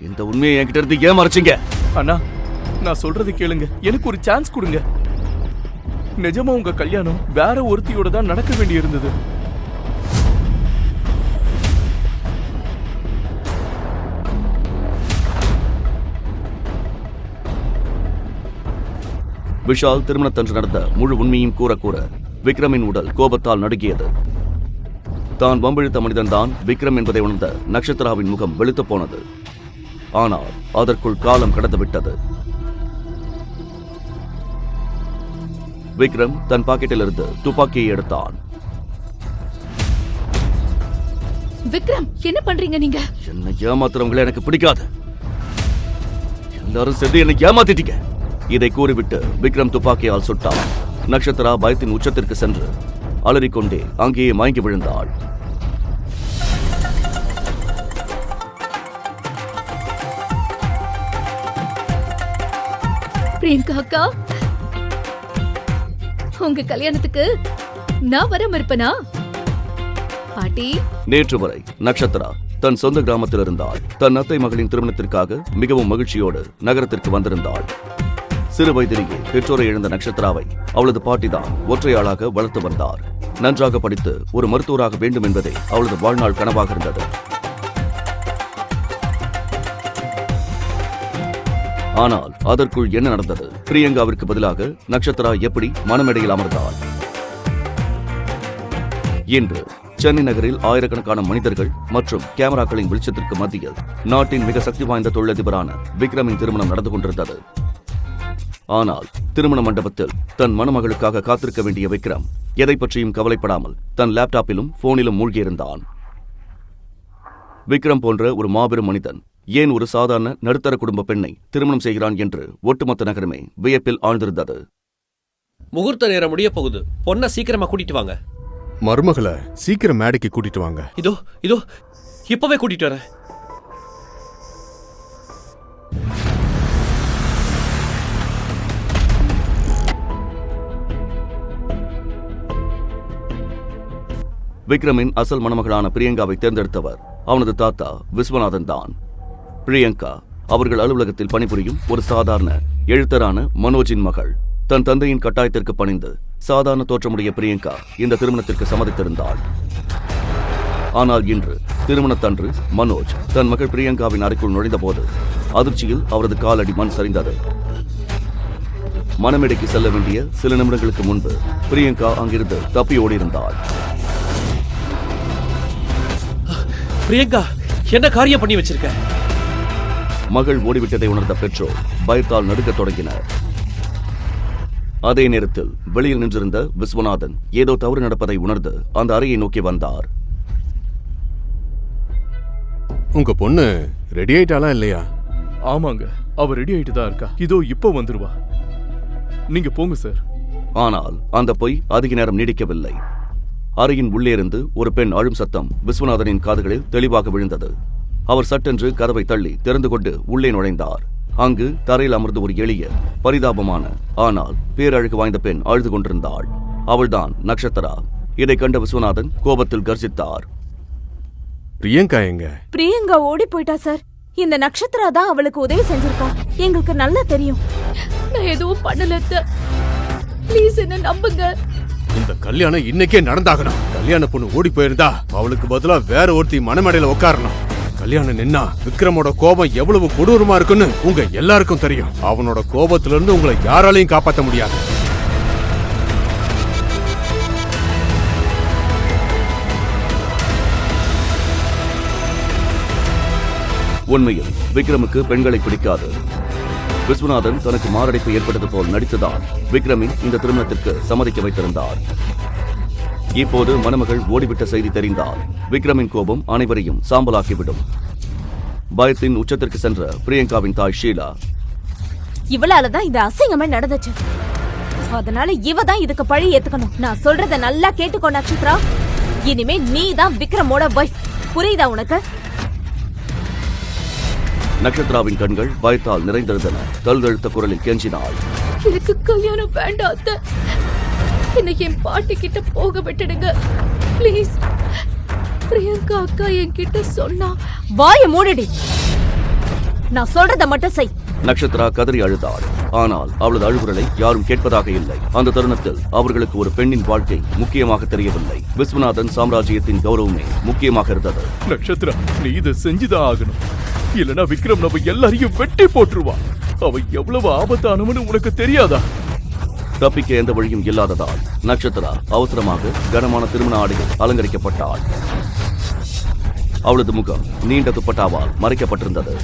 இந்த உண்மையை என்கிட்ட இருந்து ஏன் மறைச்சிங்க? அண்ணா, நான் சொல்றது கேளுங்க. எனக்கு ஒரு சான்ஸ் கொடுங்க. நிஜமா உங்க கல்யாணம் வேற ஒருத்தியோட தான் நடக்க வேண்டி இருந்தது. விஷால் திருமணத்தன்று நடந்த முழு உண்மையும் கூற கூற விக்ரமின் உடல் கோபத்தால் நடுங்கியது. தான் வம்பிழுத்த மனிதன்தான் விக்ரம் என்பதை உணர்ந்த நட்சத்திராவின் முகம் வெளுத்து போனது. ஆனால் அதற்குள் காலம் கடந்துவிட்டது. விக்ரம் தன் பாக்கெட்டிலிருந்து துப்பாக்கியை எடுத்தான். விக்ரம், என்ன பண்றீங்க நீங்க? என்னை ஏமாத்துறவங்களை எனக்கு பிடிக்காது. எல்லாரும் சேர்ந்து என்னை ஏமாத்திட்டீங்க. இதை கூறிவிட்டு விக்ரம் துப்பாக்கியால் சுட்டான். நட்சத்திரா பயத்தின் உச்சத்திற்கு சென்று அலறிக்கொண்டே அங்கேயே மயங்கி விழுந்தாள். பிரியங்கா அக்கா, உங்க கல்யாணத்துக்கு நான் வர மறுப்பனா? பாட்டி, நேற்று வரை நட்சத்திரா தன் சொந்த கிராமத்தில் இருந்தாள். தன் அத்தை மகளின் திருமணத்திற்காக மிகவும் மகிழ்ச்சியோடு நகரத்திற்கு வந்திருந்தாள். சிறு வயதிலேயே பெற்றோரை இழந்த நட்சத்திராவை அவளது பாட்டிதான் ஒற்றையாளாக வளர்த்து வந்தார். நன்றாக படித்து ஒரு மருத்துவராக வேண்டும் என்பதே அவளது வாழ்நாள் கனவாக இருந்தது. ஆனால் அதற்குள் என்ன நடந்தது? பிரியங்காவிற்கு பதிலாக நட்சத்திரா எப்படி மணமேடையில் அமர்ந்தாள்? இன்று சென்னை நகரில் ஆயிரக்கணக்கான மனிதர்கள் மற்றும் கேமராக்களின் வெளிச்சத்திற்கு மத்தியில் நாட்டின் மிக சக்தி வாய்ந்த தொழிலதிபரான விக்ரமின் திருமணம் நடந்து கொண்டிருந்தது. ஆனால் திருமண மண்டபத்தில் தன் மணமகளுக்காக காத்திருக்க வேண்டிய விக்ரம் எதை பற்றியும் கவலைப்படாமல் தன் லேப்டாப்பிலும் போனிலும் மூழ்கியிருந்தான். விக்ரம் போன்ற ஒரு மாபெரும் மனிதன் ஏன் ஒரு சாதாரண நடுத்தர குடும்ப பெண்ணை திருமணம் செய்கிறான் என்று ஒட்டுமொத்த நகரமே வியப்பில் ஆழ்ந்திருந்தது. முகூர்த்த நேரம் முடிய போகுது. பொண்ணை சீக்கிரமா கூட்டிட்டு வாங்க. மருமகளை சீக்கிரம் மேடைக்கு கூட்டிட்டு வாங்க. இதோ இதோ இப்பவே கூட்டிட்டு வரேன். விக்ரமின் அசல் மணமகளான பிரியங்காவை தேர்ந்தெடுத்தவர் அவனது தாத்தா விஸ்வநாதன் தான். பிரியங்கா அவர்கள் அலுவலகத்தில் பணிபுரியும் ஒரு சாதாரண எழுத்தரான மனோஜின் மகள். தன் தந்தையின் கட்டாயத்திற்கு பணிந்து சாதாரண தோற்றமுடைய பிரியங்கா இந்த திருமணத்திற்கு சம்மதித்திருந்தாள். ஆனால் இன்று திருமணத்தன்று மனோஜ் தன் மகள் பிரியங்காவின் அறைக்குள் நுழைந்தபோது அதிர்ச்சியில் அவரது காலடி மண் சரிந்தது. மணமேடைக்கு செல்ல வேண்டிய சில நிமிடங்களுக்கு முன்பு பிரியங்கா அங்கிருந்து தப்பி ஓடியிருந்தாள். பிரியங்கா, என்ன காரியம் பண்ணி வச்சிருக்க? மகள் ஓடிவிட்டதை உணர்ந்த பெற்றோர் பயத்தால் நடுக்கத் தொடங்கினர். அதே நேரத்தில் வெளியில் நின்றிருந்த விஸ்வநாதன் ஏதோ தவறு நடப்பதை உணர்ந்து அந்த அறையை நோக்கி வந்தார். உங்க பொண்ணு ரெடி ஆயிட்டாளா இல்லையா? ஆமாங்க, அவ ரெடி ஆயிட்டு தான் இருக்கா. இதோ இப்போ வந்துருவா. நீங்க போங்க சார். ஆனால் அந்த பொய் அதிக நேரம் நீடிக்கவில்லை. அறையின் உள்ளே இருந்து ஒரு பெண் அழும் சத்தம் விஸ்வநாதனின் காதுகளில் தெளிவாக விழுந்தது. அவர் சட்டென்று கதவை தள்ளி திறந்து கொண்டு உள்ளே நுழைந்தார். அங்கு தரையில் அமர்ந்து ஒரு எளிய பரிதாபமான ஆனால் பேரழகு வாய்ந்த பெண் அழுது கொண்டிருந்தாள். அவள்தான் நட்சத்திரா. இதை கண்ட விஸ்வநாதன் கோபத்தில் கர்ஜித்தார். பிரியங்கா எங்க? பிரியங்கா ஓடி போயிட்டா சார். இந்த நட்சத்திரா தான் அவளுக்கு உதவி செஞ்சிருக்கா. எங்களுக்கு நல்லா தெரியும். நான் எதுவும் பண்ணல. ப்ளீஸ் என்ன நம்புங்க. இந்த கல்யாணம் இன்னைக்கே நடந்தாகணும். கல்யாண பொண்ணு ஓடி போயிருந்தா அவளுக்கு பதிலா வேற ஒருத்தி மணமேடையில உட்காரணும். கல்யாணம் நின்னா விக்ரமோட கோபம் எவ்வளவு கொடூரமா இருக்குன்னு உங்க எல்லாருக்கும் தெரியும். அவனோட கோபத்துல இருந்து உங்களை யாராலையும் காப்பாற்ற முடியாது. உண்மையில் விக்ரமுக்கு பெண்களை பிடிக்காது. விஸ்வநாதன் தனக்கு மாரடைப்பு ஏற்பட்டது போல் நடித்ததால் விக்ரமின் இந்த திருமணத்திற்கு சம்மதிக்க வைத்திருந்தார். இப்போது மணமகள் ஓடிவிட்ட செய்தி தெரிந்தால் விக்ரமின் கோபம் அனைவரையும் சாம்பலாக்கிவிடும். பயத்தின் உச்சத்திற்கு சென்ற பிரியங்காவின் தாய் ஷீலா, இவளாலதான் இந்த அசிங்கமே நடந்துச்சு. அதனால இவ தான் இதுக்கு பழி ஏத்துக்கணும். நான் சொல்றத நல்லா கேட்டுக்கோ நட்சத்திரா. இனிமே நீ தான் விக்ரமோட வைஃப். புரியுதா உனக்கு? நட்சத்திராவின் கண்கள் பயத்தால் நிறைந்திருந்தன. தழுதழுத்த குரலில் கெஞ்சினாள். எனக்கு கல்யாணம் வேண்டாம். என்னை என் பாட்டி கிட்ட போக விட்டுடுங்க ப்ளீஸ். பிரியங்கா அக்கா என்கிட்ட சொன்னா. வாய மூடிடி. நான் சொல்றத மட்டும் செய். நக்ஷத்ரா கதறி அழுதாள். ஆனால் அவளது அழுகுரலை யாரும் கேட்பதாக இல்லை. அந்த தருணத்தில் அவர்களுக்கு ஒரு பெண்ணின் வாழ்க்கை முக்கியமாக தெரியவில்லை. விஸ்வநாதன் சாம்ராஜ்யத்தின் கௌரவமே முக்கியமாக இருந்தது. நட்சத்திரா, நீ இதை செஞ்சுதான் ஆகணும். இல்லனா விக்ரம் நம்ம எல்லாரையும் வெட்டி போட்டுருவான். அவன் எவ்வளவு ஆபத்தானவனு உனக்கு தெரியாதா? தப்பிக்க எந்த வழியும் இல்லாததால் நக்ஷத்ரா அவசரமாக கனமான திருமண ஆடைகள் அலங்கரிக்கப்பட்டாள். அவளது முகம் நீண்ட துப்பட்டாவால் மறைக்கப்பட்டிருந்தது.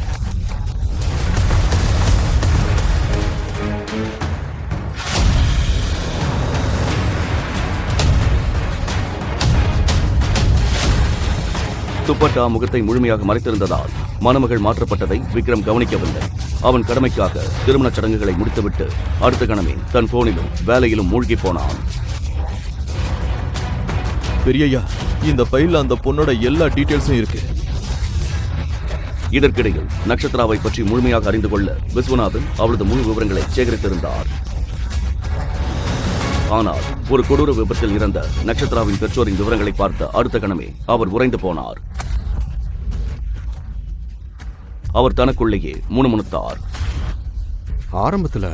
துப்பட்டா முகத்தை முழுமையாக மறைத்திருந்ததால் மணமகள் மாற்றப்பட்டதை விக்ரம் கவனிக்கவில்லை. அவன் கடமைக்காக திருமணச் சடங்குகளை முடித்துவிட்டு அடுத்த கணமே தன் போனிலும் வேலையிலும் மூழ்கி போனான். பெரியய்யா, இந்த பையில அந்த பொண்ணோட எல்லா டீடைல்ஸும் இருக்கு. இதற்கிடையில் நக்ஷத்ராவை பற்றி முழுமையாக அறிந்து கொள்ள விஸ்வநாதன் அவளது முழு விவரங்களை சேகரித்திருந்தார். ஆனால் ஒரு கொடூர விபத்தில் இறந்த நக்ஷத்ராவின் பெற்றோரின் விவரங்களை பார்த்த அடுத்த கணமே அவர் உறைந்து போனார். அவர் தனக்குள்ளேயே முணுமுணுத்தார். ஆரம்பத்துல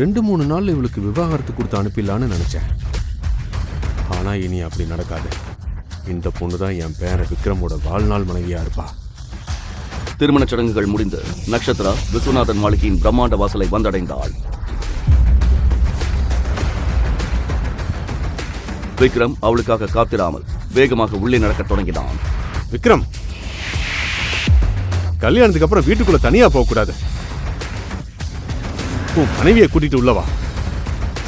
2-3 நாள்ல இவளுக்கு விவாகரத்து கொடுத்து அனுப்பிடலான்னு நினைச்சேன். ஆனா இனி அப்படி நடக்காது. இந்த பொண்ணுதான் என் பேர விக்ரமோட வாழ்நாள் மனைவியா இருப்பா. திருமணச் சடங்குகள் முடிந்து நக்ஷத்ரா விஸ்வநாதன் மாளிகையின் பிரம்மாண்ட வாசலை வந்தடைந்தாள். விக்ரம் அவளுக்காக காத்திராமல் வேகமாக உள்ளே நடக்கத் தொடங்கினான். விக்ரம், கல்யாணத்துக்கு அப்புறம் வீட்டுக்குள்ள தனியா போக கூடாது. உன் மனைவியை கூட்டிட்டு உள்ளவா.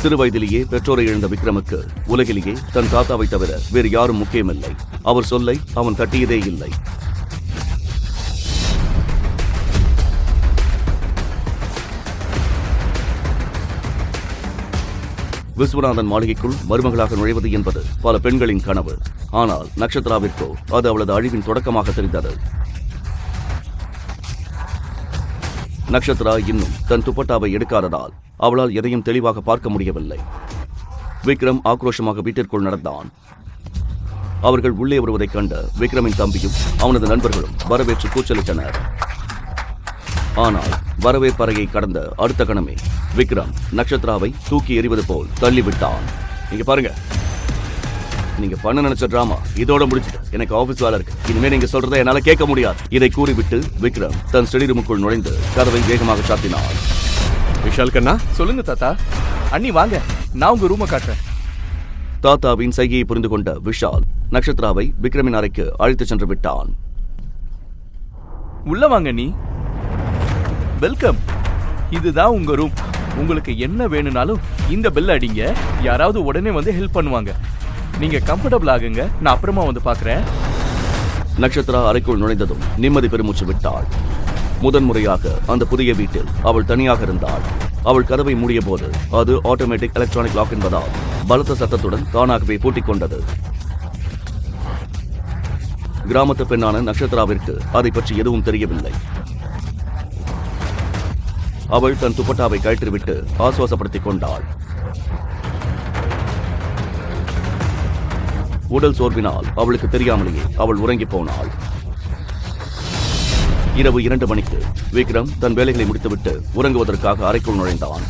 சிறு வயதிலேயே பெற்றோரை இழந்த விக்ரமுக்கு உலகிலேயே தன் தாத்தாவை தவிர வேறு யாரும் முக்கியமில்லை. அவர் சொல்லை அவன் தட்டியதே இல்லை. விஸ்வநாதன் மாளிகைக்குள் மருமகளாக நுழைவது என்பது பல பெண்களின் கனவு. ஆனால் நக்ஷத்ராவிற்கோ அது அவளது அழிவின் தொடக்கமாக தெரிந்தது. நக்ஷத்ரா இன்னும் தன் துப்பட்டாவை எடுக்காததால் அவளால் எதையும் தெளிவாக பார்க்க முடியவில்லை. விக்ரம் ஆக்ரோஷமாக வீட்டிற்குள் நடந்தான். அவர்கள் உள்ளே வருவதைக் கண்ட விக்ரமின் தம்பியும் அவனது நண்பர்களும் வரவேற்று கூச்சலிட்டனர். ஆனால் வரவேற்பறையை கடந்த அடுத்த கணமே விக்ரம் நக்ஷத்ராவை தூக்கி எறிவது போல் தள்ளிவிட்டான். நீங்க பாருங்க, நீங்க பண்ண நினைச்ச டிராமா இதோட முடிச்சுட்டு எனக்கு ஆபீஸ் வேலை இருக்கு. இனிமே நீங்க சொல்றதை என்னால கேட்க முடியாது. இதை கூறிவிட்டு விக்ரம் தன் ஸ்டடி ரூமுக்குள் நுழைந்து கதவை வேகமாக சாத்தினான். விஷால் கண்ணா, சொல்லுங்க தாத்தா. அண்ணி வாங்க, நான் உங்க ரூமை காட்டுறேன். தாத்தாவின் சைகையை புரிந்து கொண்ட விஷால் நக்ஷத்ராவை விக்ரமின் அறைக்கு அழைத்து சென்று விட்டான். உள்ள வாங்க நீ. வெல்கம். இதுதான் உங்க ரூம். உங்களுக்கு என்ன வேணும்னாலும் இந்த பெல் அடிங்க. யாராவது உடனே வந்து ஹெல்ப் பண்ணுவாங்க. நீங்க கம்ஃபர்டபிள் ஆகுங்க. நான் அப்புறமா வந்து பார்க்கறேன். நக்ஷத்ரா அறைக்குள் நுழைந்ததும் நிம்மதி பெருமூச்சு விட்டாள். முதன்முறையாக அந்த புதிய வீட்டில் அவள் தனியாக இருந்தாள். அவள் கதவை மூடிய போது அது ஆட்டோமேட்டிக் எலக்ட்ரானிக் லாக் என்பதால் பலத்த சத்தத்துடன் தானாகவே பூட்டிக் கொண்டது. கிராமத்து பெண்ணான நக்ஷத்ராவிற்கு அதை பற்றி எதுவும் தெரியவில்லை. அவள் தன் துப்பட்டாவை கழற்றிவிட்டு ஆசுவாசப்படுத்திக் கொண்டாள். உடல் சோர்வினால் அவளுக்கு தெரியாமலேயே அவள் உறங்கி போனாள். இரவு 2 மணிக்கு விக்ரம் தன் வேலைகளை முடித்துவிட்டு உறங்குவதற்காக அறைக்குள் நுழைந்தான்.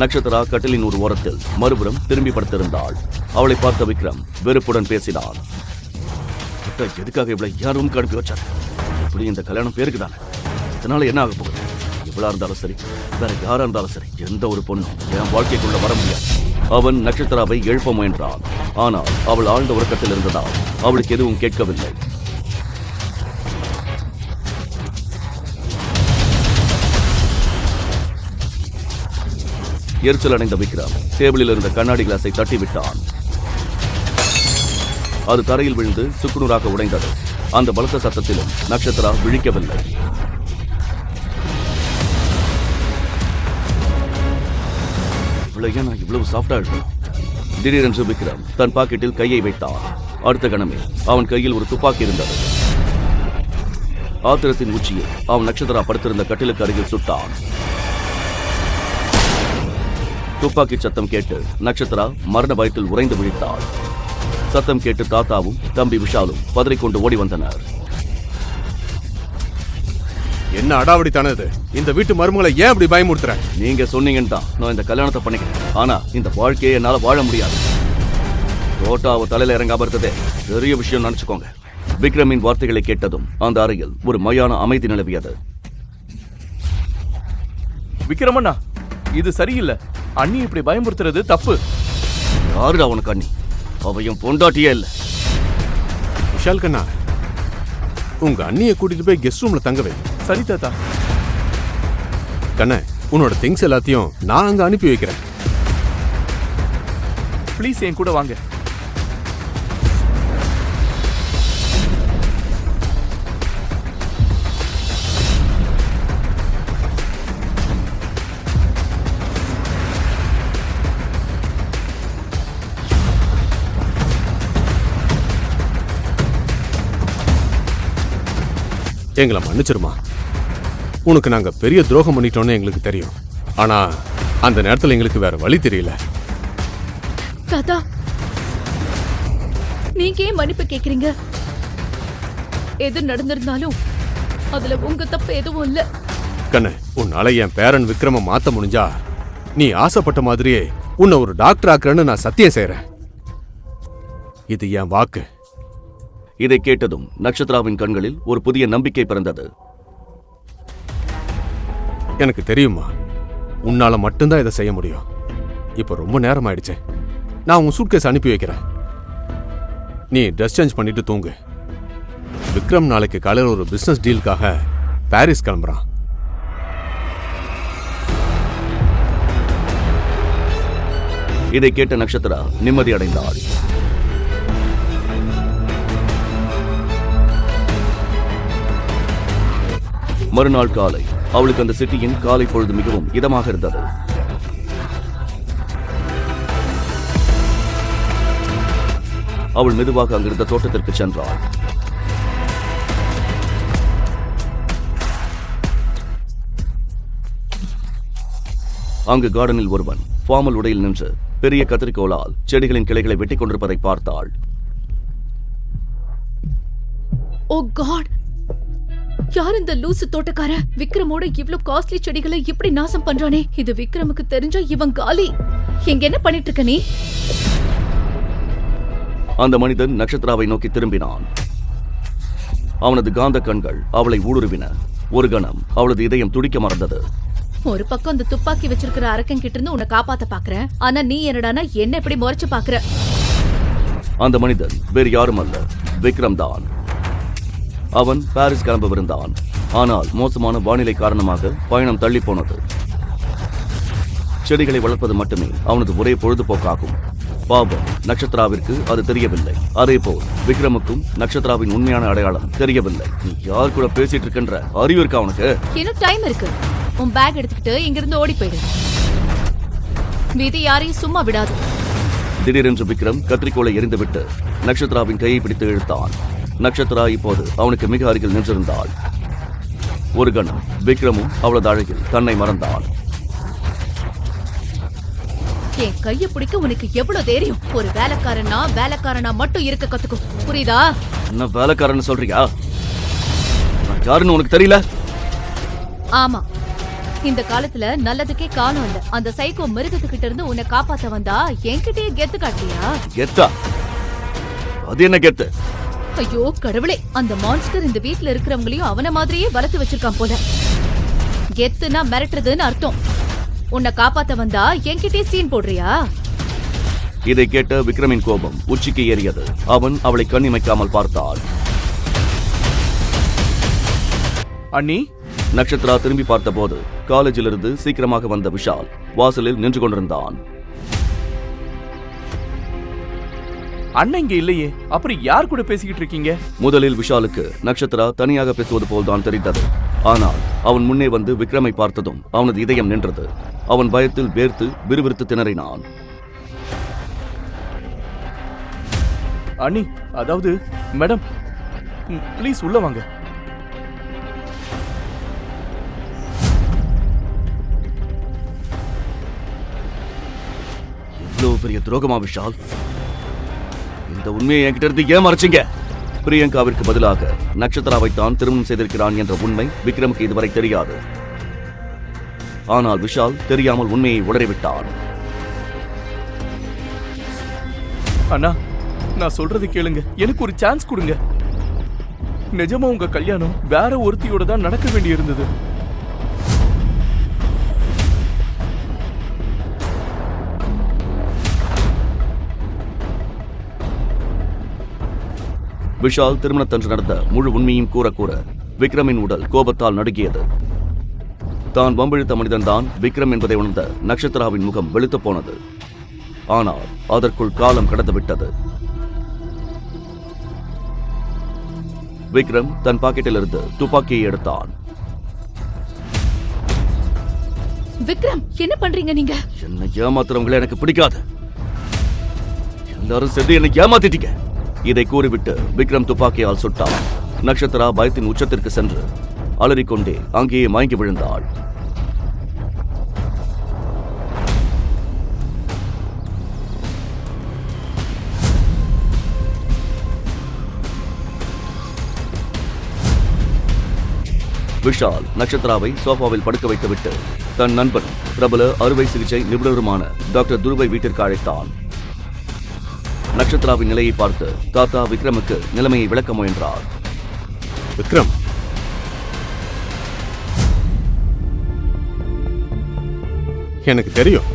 நக்ஷத்ரா கட்டிலின் ஒரு ஓரத்தில் மறுபுறம் திரும்பி படுத்திருந்தாள். அவளை பார்த்த விக்ரம் வெறுப்புடன் பேசினான். எதுக்காக இவ்வளவு யாரும் அனுப்பி வச்சார்? இப்படி இந்த கல்யாணம் பேருக்கு தானே. இதனால என்ன ஆக போகுது? இவ்வளா இருந்தாலும் சரி, வேற யாரா இருந்தாலும் சரி, எந்த ஒரு பொண்ணும் என் வாழ்க்கைக்குள்ள வர முடியாது. அவன் நக்ஷத்ராவை எழுப்ப முயன்றான். ஆனால் அவள் ஆழ்ந்த உறக்கத்தில் இருந்ததால் அவளுக்கு எதுவும் கேட்கவில்லை. எரிச்சல் அடைந்த விக்ரம் டேபிளில் இருந்த கண்ணாடி கிளாஸை தட்டிவிட்டான். அது தரையில் விழுந்து சுக்குநூறாக உடைந்தது. அந்த பலத்த சத்தத்திலும் நக்ஷத்ரா விழிக்கவில்லை. நான் இவ்வளவு சாஃப்டா இருக்கணும். திடீரென்று விக்ரம் தன் பாக்கெட்டில் கையை வைத்தான். அடுத்த கணமே அவன் கையில் ஒரு துப்பாக்கி இருந்தது. ஆத்திரத்தின் உச்சியில் அவன் நக்ஷத்ரா படுத்திருந்த கட்டிலுக்கு அருகில் சுட்டான். துப்பாக்கி சத்தம் கேட்டு நக்ஷத்ரா மரண பயத்தில் உறைந்து விழித்தாள். சத்தம் கேட்டு தாத்தாவும் தம்பி விஷாலும் பதறிக்கொண்டு ஓடி வந்தனர். என்ன அடாவடித்தானே இது? இந்த வீட்டு மருமகளை ஏன் அப்படி பயமுறுத்துற? நீங்க சொன்னீங்கன்னு தான் நான் இந்த கல்யாணத்தை பண்ணிக்கிறேன். ஆனா இந்த வாழ்க்கையை என்னால வாழ முடியாது. தோட்டாவை தலையில இறங்காம இருந்ததே பெரிய விஷயம் நினைச்சுக்கோங்க. விக்ரமின் வார்த்தைகளை கேட்டதும் அந்த அறையில் ஒரு மயான அமைதி நிலவியது. விக்ரமண்ணா, இது சரியில்லை. அண்ணி இப்படி பயமுறுத்துறது தப்பு. யாருடா உனக்கு அண்ணி? அவையும் பொண்டாட்டியே இல்ல. விஷால் கண்ணா, உங்க அண்ணியை கூட்டிட்டு போய் கெஸ்ட் ரூம்ல தங்க வை. சரி தாத்தா. கண்ணா, உன்னோட திங்ஸ் எல்லாத்தையும் நான் அங்க அனுப்பி வைக்கிறேன். ப்ளீஸ் என் கூட வாங்க. எங்களை மன்னிச்சிருமா. உனக்கு நாங்க பெரிய துரோகம் பண்ணிட்டோம்னு எங்களுக்கு தெரியும். ஆனா அந்த நேரத்துல எங்களுக்கு வேற வழி தெரியல. தாத்தா, நீங்க ஏன் மன்னிப்பு கேக்குறீங்க? எது நடந்திருந்தாலும் அதுல உங்க தப்பு எதுவும் இல்ல. கண்ணு, உன்னால என் பேரன் விக்ரம மாத்த முடிஞ்சா நீ ஆசைப்பட்ட மாதிரியே உன்னை ஒரு டாக்டர் ஆக்குறேன்னு நான் சத்தியம் செய்யறேன். இது என் வாக்கு. இதை கேட்டதும் நட்சத்திராவின் கண்களில் ஒரு புதிய நம்பிக்கை பிறந்தது. எனக்கு தெரியுமா, உன்னால மட்டும்தான் இதை செய்ய முடியும். இப்ப ரொம்ப நேரம் ஆயிடுச்சு. நான் உன் சூட்கேஸ் அனுப்பி வைக்கிறேன். நீ ட்ரெஸ் சேஞ்ச் பண்ணிட்டு தூங்கு. விக்ரம் நாளைக்கு காலையில் ஒரு பிசினஸ் டீலுக்காக பாரிஸ் கிளம்புறான். இதை கேட்ட நட்சத்திரா நிம்மதி அடைந்தாள். மறுநாள் காலை அவளுக்கு அந்த சிட்டியின் காலை பொழுது மிகவும் இதமாக இருந்தது. அவள் மெதுவாக அங்கிருந்த தோட்டத்திற்கு சென்றாள். அங்கு கார்டனில் ஒருவன் ஃபார்மல் உடையில் நின்று பெரிய கத்திரிக்கோளால் செடிகளின் கிளைகளை வெட்டிக் கொண்டிருப்பதை பார்த்தாள். ஓ காட், யார் இந்த லூசு தோட்டக்கார? விக்ரமோட இவ்ளோ காஸ்ட்லி செடிகளை இப்படி நாசம் பண்றானே. இது விக்ரமுக்கு தெரிஞ்சா இவன் காலி. எங்க என்ன பண்ணிட்டு இருக்க நீ? அந்த மனிதன் நட்சத்திராவை நோக்கி திரும்பினான். அவனது காந்த கண்கள் அவளை ஊடுருவின. ஒரு கணம் அவளது இதயம் துடிக்க மறந்தது. ஒரு பக்கம் அந்த துப்பாக்கி வச்சிருக்கிற அரக்கன் கிட்ட இருந்து உன்னை காப்பாத்த பாக்குறேன். ஆனா நீ என்னடானா என்ன இப்படி முறைச்சு பாக்குற? அந்த மனிதன் வேறு யாரும் அல்ல, விக்ரம் தான். அவன் பாரிஸ் கிளம்பவிருந்தான். ஆனால் மோசமான வானிலை காரணமாக பயணம் தள்ளி போனது. செடிகளை வளர்ப்பது மட்டுமே அவனது ஒரே பொழுதுபோக்காகும். பாவம், நட்சத்திராவிற்கு அது தெரியவில்லை. அதேபோல் விக்ரமுக்கும் நட்சத்திராவின் உண்மையான அடையாளம் தெரியவில்லை. நீ யார் கூட பேசிட்டு இருக்கின்ற அறிவு இருக்கா உனக்கு? இன்னும் டைம் இருக்கு. உன் பேக் எடுத்துக்கிட்டு இங்கிருந்து ஓடி போயிடு. விதி யாரையும் சும்மா விடாது. திடீரென்று விக்ரம் கத்திரிக்கோளை எறிந்துவிட்டு நட்சத்திராவின் கையை பிடித்து இழுத்தான். நட்சத்திரா இப்போது அவனுக்கு மிக அருகில் நின்றிருந்தாள். ஒரு கணம் விக்ரமும் அவளது அழகில் தன்னை மறந்தான். என் கைய பிடிக்க உனக்கு எவ்வளவு தைரியம்? ஒரு வேலைக்காரனா மட்டும் இருக்க கத்துக்கும், புரியுதா? என்ன வேலைக்காரன்னு சொல்றியா? நான் யாருன்னு உனக்கு தெரியல? ஆமா, இந்த காலத்துல நல்லதுக்கே காலம் இல்ல. அந்த சைக்கோ மிருகத்துக்கிட்ட இருந்து உன்னை காப்பாத்த வந்தா என்கிட்டயே கெத்து காட்டியா? கெத்தா? அது என்ன கெத்து? ஐயோ கடவுளே, அந்த மான்ஸ்டர் இந்த வீட்ல இருக்கிறவங்களையும் அவன மாதிரியே வளர்த்து வச்சிருக்கான் போல. கெத்துனா மிரட்டுறதுன்னு அர்த்தம். உன்னை காப்பாத்த வந்தா என்கிட்டயே சீன் போடுறியா? இதை கேட்ட விக்ரமின் கோபம் உச்சிக்கு ஏறியது. அவன் அவளை கண்ணிமைக்காமல் பார்த்தாள். அண்ணி, நட்சத்திரா திரும்பி பார்த்தபோது காலேஜிலிருந்து சீக்கிரமாக வந்த விஷால் வாசலில் நின்று கொண்டிருந்தான். அண்ணன் இங்க இல்லையே, அப்புறம் யார் கூட பேசிக்கிட்டு இருக்கீங்க? முதலில் விஷாலுக்கு நட்சத்திரா தனியாக பேசுவது போல்தான் தெரிந்தது. ஆனால் அவன் முன்னே வந்து விக்ரமை பார்த்ததும் அவனது இதயம் நின்றது. அவன் பயத்தில் வேர்த்து விறுவிறுத்து திணறினான். அண்ணி, அதாவது மேடம், ப்ளீஸ் உள்ள வாங்க. இவ்வளவு பெரிய துரோகமா விஷால்? இந்த உண்மையை என்கிட்ட இருந்து ஏன் மறைச்சீங்க? பிரியங்காவிற்கு பதிலாக நட்சத்திராவைத்தான் திருமணம் செய்திருக்கிறான் என்ற உண்மை விக்ரமுக்கு இதுவரை தெரியாது. ஆனால் விஷால் தெரியாமல் உண்மையை உளறிவிட்டான். அண்ணா, நான் சொல்றது கேளுங்க. எனக்கு ஒரு சான்ஸ் கொடுங்க. நிஜமா உங்க கல்யாணம் வேற ஒருத்தியோட தான் நடக்க வேண்டியிருந்தது. விஷால் திருமணத்தன்று நடந்த முழு உண்மையும் கூற விக்ரமின் உடல் கோபத்தால் நடுங்கியது. தான் வம்பிழுத்த மனிதன்தான் விக்ரம் என்பதை உணர்ந்த நட்சத்திராவின் முகம் வெளுத்து போனது. ஆனால் அதற்குள் காலம் கடந்துவிட்டது. விக்ரம் தன் பாக்கெட்டிலிருந்து துப்பாக்கியை எடுத்தான். விக்ரம், என்ன பண்றீங்க நீங்க? என்ன ஏமாத்துறவங்களே எனக்கு பிடிக்காது. எல்லாரும் சேர்ந்து என்னை ஏமாத்திட்டீங்க. இதை கூறிவிட்டு விக்ரம் துப்பாக்கியால் சுட்டான். நட்சத்திரா பயத்தின் உச்சத்திற்கு சென்று அலறிக்கொண்டே அங்கேயே மயங்கி விழுந்தாள். விஷால் நட்சத்திராவை சோஃபாவில் படுக்க வைத்துவிட்டு தன் நண்பன் பிரபல அறுவை சிகிச்சை நிபுணருமான டாக்டர் துருவை வீட்டிற்கு அழைத்தான். நட்சத்திராவின் நிலையை பார்த்து தாத்தா விக்ரமுக்கு நிலைமையை விளக்க முயன்றார். விக்ரம், எனக்கு தெரியும்